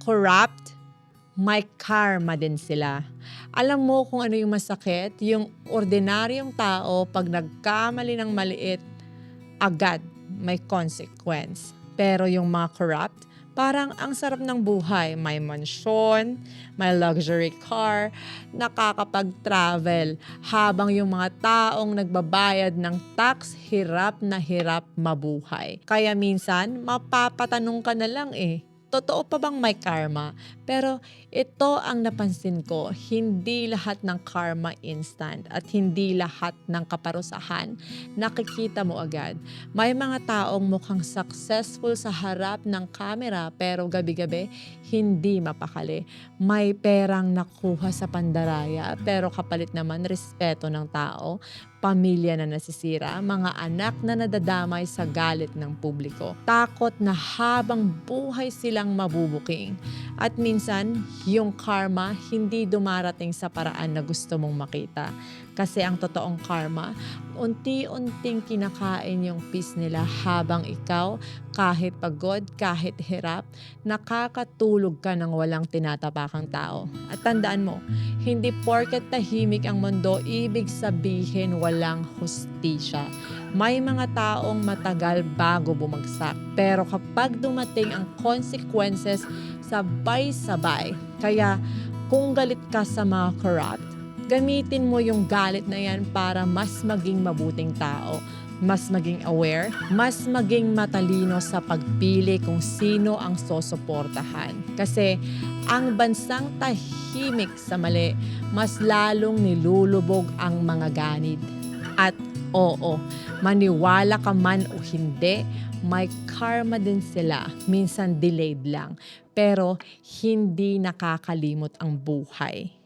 corrupt, may karma din sila. Alam mo kung ano yung masakit? Yung ordinaryong tao, pag nagkamali ng maliit, agad may consequence. Pero yung mga corrupt, parang ang sarap ng buhay. May mansyon, may luxury car, nakakapag-travel. Habang yung mga taong nagbabayad ng tax, hirap na hirap mabuhay. Kaya minsan, mapapatanong ka na lang totoo pa bang may karma? Pero ito ang napansin ko, hindi lahat ng karma instant at hindi lahat ng kaparusahan nakikita mo agad. May mga taong mukhang successful sa harap ng kamera pero gabi-gabi hindi mapakali. May perang nakuha sa pandaraya pero kapalit naman respeto ng tao, pamilya na nasisira, mga anak na nadadamay sa galit ng publiko. Takot na habang buhay silang mabubuking. At minsan, yung karma hindi dumarating sa paraan na gusto mong makita. Kasi ang totoong karma, unti-unting kinakain yung peace nila habang ikaw, kahit pagod, kahit hirap, nakakatulog ka ng walang tinatapakang tao. At tandaan mo, hindi porket tahimik ang mundo, ibig sabihin walang hustisya. May mga taong matagal bago bumagsak. Pero kapag dumating ang consequences, sabay-sabay. Kaya kung galit ka sa mga corrupt, gamitin mo yung galit na yan para mas maging mabuting tao, mas maging aware, mas maging matalino sa pagpili kung sino ang sosuportahan. Kasi ang bansang tahimik sa mali, mas lalong nilulubog ang mga ganid. At oo, maniwala ka man o hindi, may karma din sila. Minsan delayed lang, pero hindi nakakalimot ang buhay.